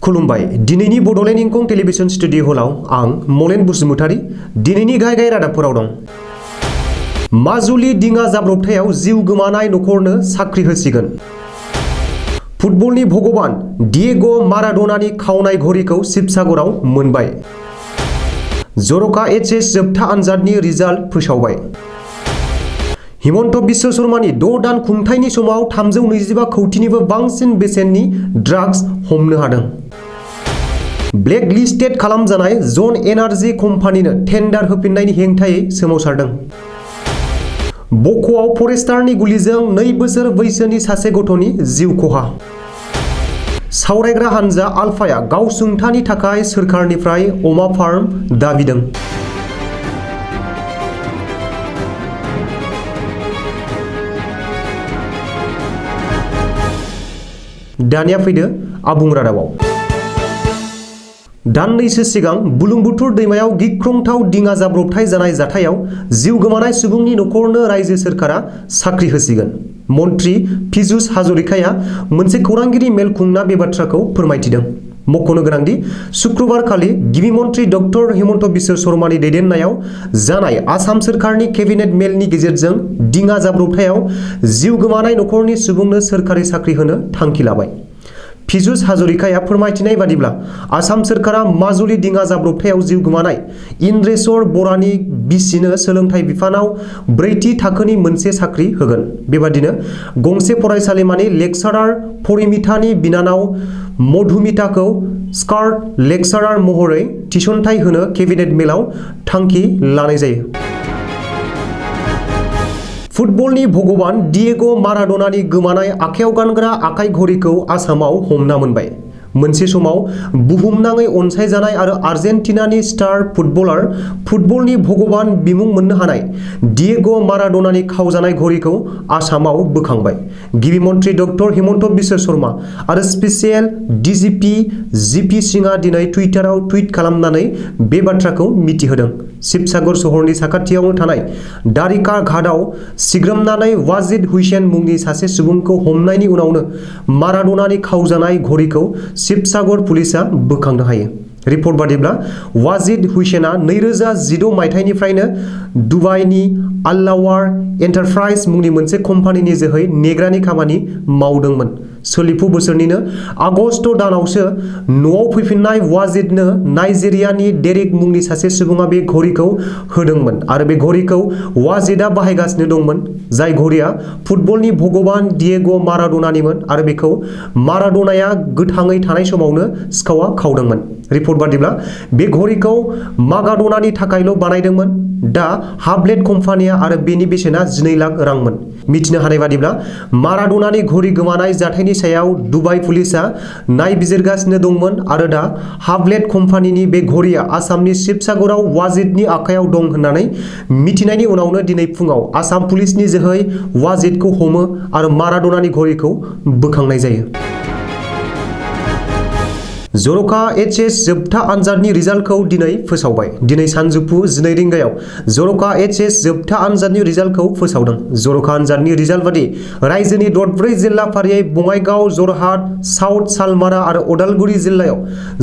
खुलुमबाय दिनैनि Bodoland इंखं television studio हलाव आं मलेन बसुमतारी दिनैनि गाहाय रादाबफोराव दं। माजुलि दिङा जाब्रबथायाव जिउ गोमानाय नखरनो साख्रि होसिगोन। फुटबलनि भगबान डिएग' माराडोनानि खावनाय घड़ीखौ शिबसागराव मोनबाय। जर'खा एचएस जोबथा आनजादनि रिजाल्ट फोसावबाय। हिमन्त बिश्व शर्मानि 6 दान खुंथायनि समाव 325 कौटिनिबो बांसिन बेसेननि ड्राग्स हमनो हादों। ब्लेक लिस्टेड खालामजानाय जन एनार्जी कम्पानिनो टेन्डार होफिन्नायनि हेंथायै सोमावसारदों। बक'आव फरेस्टारनि गुलिजों 2 बोसोर बैसोनि सासे गथ'नि जिउ खहा। सावरायग्रा हानजा आलफाया गावसुंथानि थाखाय सोरखारनिफ्राय अमा फार्म दाबिदों। दानिया फैदो आबुं रादाबाव। दाननैसो सिगां बुरलुंबुथुर दैमायाव गिख्रंथाव दिङा जाब्रबथाय जानाय जाथायाव जिउ गोमानाय सुबुंनि नखरनो रायजो सोरखारा साख्रि होसिगोन। मन्त्रि पीयूष हाजरिकाया मोनसे खौरांगिरि मेल खुंना बे बाथ्राखौ फोरमायथिदों। मख'नो गोनांदि शुक्रबारखालि गिबि मन्त्रि डक्टर हिमन्त बिश्व शर्मानि दैदेननायाव जानाय आसाम सोरखारनि केबिनेट मेलनि गेजेरजों दिङा जाब्रबथायाव जिउ गोमानाय नखरनि सुबुंनो सोरखारि साख्रि होनो थांखि लाबाय। पीयूष हाजरिकाया फोरमायथिनाय बादिब्ला आसाम सोरखारा माजुलि दिङा जाब्रबथायाव जिउ गोमानाय इन्द्रेश्वर बरानि बिसिनो सोलोंथाइ बिफानाव 4थि थाखोनि मोनसे साख्रि होगोन। बेबादिनो गंसे फरायसालिमानि लेक्सारार परिमितानि बिनानाव मधुमिताखौ स्कार्ट लेक्सारार महरै थिसनथाइ होनो केबिनेट मेलाव थांखि लानाय जायो। फुटबलनि भगबान डिएग' माराडोनानि गोमानाय आखायाव गानग्रा आखाइ घड़ीखौ आसामाव हमना मोनबाय। मोनसे समाव बुहुमनाङै अनसायजानाय आरो आर्जेन्टिनानि स्टार फुटबलार फुटबलनि भगबान बिमुं मोननो हानाय डिएग' माराडोनानि खावजानाय घड़ीखौ आसामाव बोखांबाय। गिबि मन्त्रि डक्टर हिमन्त बिश्व शर्मा आरो स्पेसियेल डिजिपि जिपि सिंहआ दिनै टुइटाराव टुइट खालामनानै बे बाथ्राखौ मिथिहोदों। शिबसागर सहरनि साखाथियावनो थानाय दारिका घाटआव सिग्रोमनानै वाजिद हुसैन मुंनि सासे सुबुंखौ हमनायनि उनावनो माराडोनानि खावजानाय घड़ीखौ शिबसागर पुलिसआ बोखांनो हायो। रिपर्ट बादिब्ला वाजिद हुसैनआ 2016 मायथाइनिफ्रायनो दुबाइनि आल्लावार एन्टारप्राइज मुंनि मोनसे कम्पानिनि जोहै नेग्रानि खामानि मावदोंमोन। सोलिफु बोसोरनिनो आगस्त दानावसो न'आव फैफिननाय वाजिदनो नाइजेरियानि डेरेक मुंनि सासे सुबुङा बे घड़ीखौ होदोंमोन आरो बे घड़ीखौ वाजिदआ बाहायगासिनो दंमोन। जाय घड़ीया फुटबलनि भगबान डिएग' माराडोनानिमोन आरो बेखौ माराडोनाया गोथाङै थानाय समावनो सिखावआ खावदोंमोन। रिपर्ट बादिब्ला बे घड़ीखौ मागाडोनानि थाखायल' बानायदोंमोन। दा हाब्लेट कम्पानिया आरो बेनि बेसेना 12 लाख रांमोन। मिथिनो हानाय बादिब्ला माराडोनानि घड़ी गोमानाय जाथायनि सायाव दुबाइ पुलिसआ नायबिजिरगासिनो दंमोन आरो दा हाब्लेट कम्पानिनि बे घड़ीया आसामनि शिबसागराव वाजिदनि आखायाव दं होननानै मिथिनायनि उनावनो दिनै फुङाव आसाम पुलिसनि जोहै वाजिदखौ हमो आरो माराडोनानि घड़ीखौ बोखांनाय जायो। जर'खा एचएस जोबथा आनजादनि रिजाल्टखौ दिनै फोसावबाय। दिनै सानजौफु 12 रिंगायाव जर'खा एचएस जोबथा आनजादनि रिजाल्टखौ फोसावदों। जर'खा आनजादनि रिजाल्ट बादि रायजोनि 4 जिल्ला फारियै बङाइगाव, जरहाट, साउथ सालमारा आरो उदालगुरि जिल्लायाव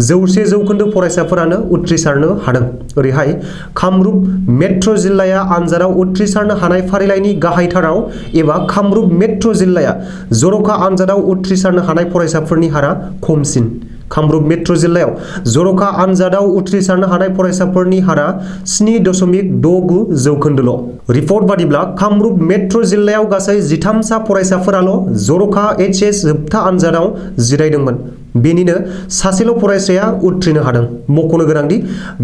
100% फरायसाफोरानो उथ्रिसारनो हादों। ओरैहाय कामरुप मेट्र' जिल्लाया आनजादाव उथ्रिसारनो हानाय फारिलाइनि गाहायथाराव एबा कामरुप मेट्र' जिल्लाया जर'खा आनजादाव उथ्रिसारनो हानाय फरायसाफोरनि हारा खमसिन। कामरुप मेट्र' जिल्लायाव जर'खा आनजादाव उथ्रिसारनो हानाय फरायसाफोरनि हारा 7.69%। रिपर्ट बादिब्ला कामरुप मेट्र' जिल्लायाव गासै 13 सा फरायसाफोराल' जर'खा एचएस जोबथा आनजादाव जिरायदोंमोन। बेनिनो सासेल' फरायसाया उथ्रिनो हादों। मख'नो गोनांदि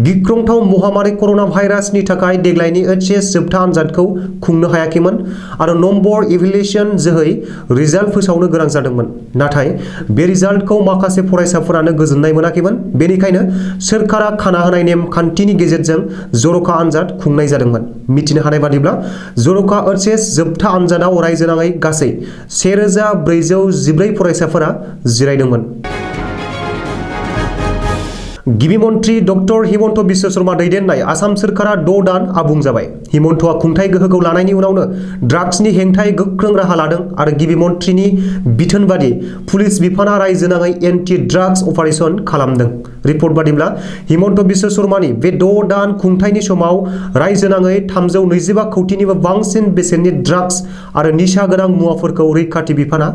गिख्रंथाव महामारि कर'ना भाइरासनि थाखाय देग्लायनि एचएस जोबथा आनजादखौ खुंनो हायाखैमोन आरो नम्बर इभेलुएसन जोहै रिजाल्ट फोसावनो गोनां जादोंमोन। नाथाय बे रिजाल्टखौ माखासे फरायसाफोरानो गोजोननाय मोनाखैमोन। बेनिखायनो सोरखारा खाना होनाय नेमखान्थिनि गेजेरजों जर'खा आनजाद खुंनाय जादोंमोन। मिथिनो हानाय बादिब्ला जर'खा एचएस जोबथा आनजादाव रायजोनाङै गासै 1414 फरायसाफोरा जिरायदोंमोन। गिबि मन्त्रि डक्टर हिमन्त बिश्व शर्मा दैदेननाय आसाम सोरखारा 6 दान आबुं जाबाय। हिमन्तआ खुंथाय गोहोखौ लानायनि उनावनो ड्राग्सनि हेंथायै गोख्रों राहा लादों आरो गिबि मन्थ्रिनि बिथोन बादि पुलिस बिफाना रायजोनाङै एन्टि ड्राग्स अपारेशन खालामदों। रिपर्ट बादिब्ला हिमन्त बिश्व शर्मानि बे 6 दान खुंथायनि समाव रायजोनाङै 325 कौटिनिबो बांसिन बेसेननि ड्राग्स आरो निसा गोनां मुवाफोरखौ रैखाथि बिफाना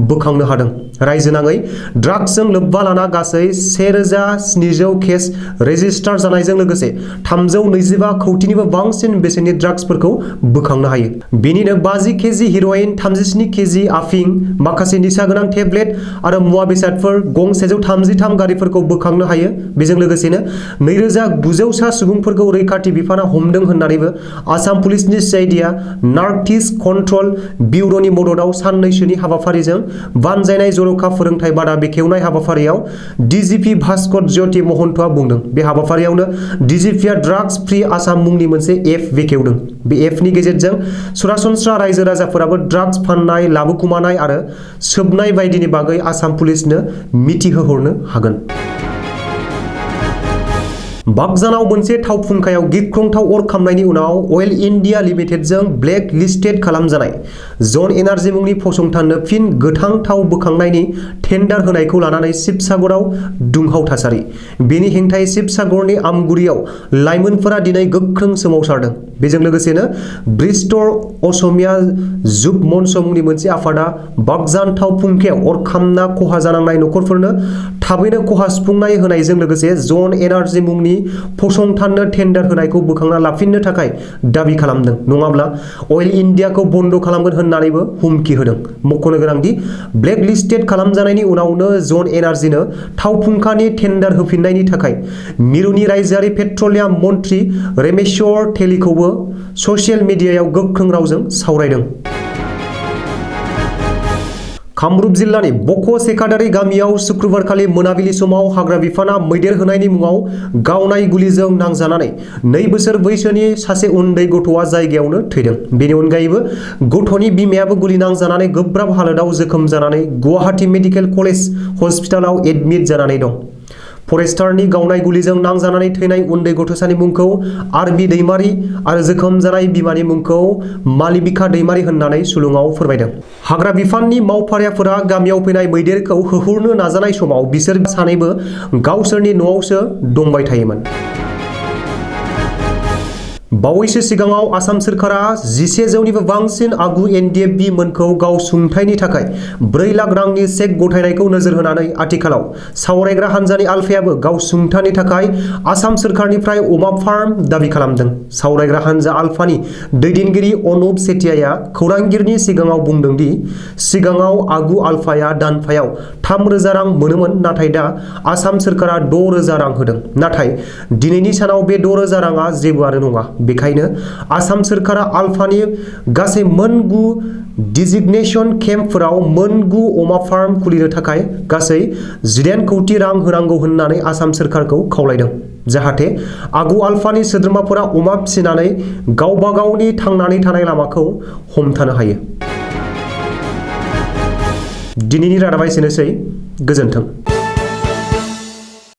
बोखांनो हादों। रायजोनाङै ड्राग्सजों लोब्बा लाना गासै 1700 केस रेजिस्टार जानायजों लोगोसे 325 कौटिनिबो बांसिन बेसेननि ड्राग्सफोरखौ बोखांनो हायो। बेनिनो 50 केजि हिर'इन, 37 केजि आफिं, माखासे निसा गोनां टेब्लेट आरो मुवा बेसादफोर, गं 133 गारिफोरखौ बोखांनो हायो। बेजों लोगोसेनो 2900 सा सुबुंफोरखौ रैखाथि बिफाना हमदों होननानैबो आसाम पुलिसनि CIDआ नार्कटिक्स कन्ट्रल ब्यूरोनि मददाव साननैसोनि हाबाफारिजों बानजायनाय जर'खा फोरोंथाय बादा बेखेवनाय हाबाफारियाव DGP भास्कर ज्योति महन्तआ बुंदों। बे हाबाफारियावनो DGPआ ड्राग्स फ्री आसाम मुंनि मोनसे एप बेखेवदों। बे एपनि गेजेरजों सरासनस्रा रायजो राजाफोराबो ड्राग्स फाननाय, लाबोखुमानाय आरो सोबनाय बायदिनि बागै आसाम पुलिसनो मिथिहोहरनो हागोन। बाक्सानाव मोनसे थाव फुंखायाव गिख्रंथाव अर खामनायनि उनाव अइल इन्डिया लिमिटेडजों ब्लेक लिस्टेड खालामजानाय जन एनार्जी मुंनि फसंथाननो फिन गोथां थाव बोखांनायनि टेन्डार होनायखौ लानानै शिबसागराव दुंहाव थासारि। बेनि हेंथायै शिबसागरनि आमगुरियाव लाइमोनफोरा दिनै गोख्रों सोमावसारदों। बेजों लोगोसेनो ब्रिस्टर असमिया जुग मन्च मुंनि मोनसे आफादा बाक्सान थाव फुंखायाव अर खामना खहा जानांनाय नखरफोरनो थाबैनो खहा सुफुंनाय होनायजों लोगोसे जन एनार्जी मुंनि फसंथाननो टेन्डार होनायखौ बोखांना लाफिननो थाखाय दाबि खालामदों। नङाब्ला अइल इन्डियाखौ बन्द खालामगोन होननानैबो हुमखि होदों। मख'नो गोनांदि ब्लेक लिस्टेड खालामजानायनि उनावनो जन एनार्जीनो थाव फुंखानि टेन्डार होफिननायनि थाखाय मिरुनि रायजोआरि पेट्रलियाम मन्त्रि रेमेश्वर तेलीखौबो ससियेल मिडियायाव गोख्रों रावजों सावरायदों। कामरुप जिल्लानि बक' सेकादारि गामियाव शुक्रबारखालि मोनाबिलि समाव हाग्रा बिफाना मैदेर होनायनि मुङाव गावनाय गुलिजों नांजानानै 2 बोसोर बैसोनि सासे उन्दै गथ'आ जायगायावनो थैदों। बेनि अनगायैबो गथ'नि बिमायाबो गुलि नांजानानै गोब्राब हालोदाव जोखोम जानानै गुवाहाटी मेडिकेल कलेज हस्पिटालाव एडमिट जानानै दं। फरेस्टारनि गावनाय गुलिजों नांजानानै थैनाय उन्दै गथ'सानि मुंखौ आरबि दैमारि आरो जोखोम जानाय बिमानि मुंखौ मालिबिका दैमारि होननानै सुलुङाव फोरमायदों। हाग्रा बिफाननि मावफारियाफोरा गामियाव फैनाय मैदेरखौ होहरनो नाजानाय समाव बिसोर सानैबो गावसोरनि न'आवसो दंबाय थायोमोन। बावैसो सिगाङाव आसाम सोरखारा 1100निबो बांसिन आगु NDFB मोनखौ गावसुंथायनि थाखाय 4 लाख रांनि चेक गथायनायखौ नोजोर होनानै आथिखालाव सावरायग्रा हान्जानि आलफायाबो गावसुंथायनि थाखाय आसाम सोरखारनिफ्राय अमा फार्म दाबि खालामदों। सावरायग्रा हान्जा आलफानि दैदेनगिरि अनुप सेटियाया खौरांगिरिनि सिगाङाव बुंदों दि सिगाङाव आगु आलफाया दानफायाव 3000 रां मोनोमोन, नाथाय दा आसाम सोरखारा 6000 रां होदों। नाथाय दिनैनि सानाव बे 6000 राङा जेबोआनो नङा। बेखायनो आसाम सोरखारा आलफानि गासै 9 डिजिग्नेशन केम्पफोराव 9 अमा फार्म खुलिनो थाखाय गासै 18 कौटि रां होनांगौ होननानै आसाम सोरखारखौ खावलायदों, जाहाथे आगु आलफानि सोद्रोमाफोरा अमा फिसिनानै गावबा गावनि थांनानै थानाय लामाखौ हमथानो हायो। दिनैनि रादाबा एसेनोसै। गोजोन्थों।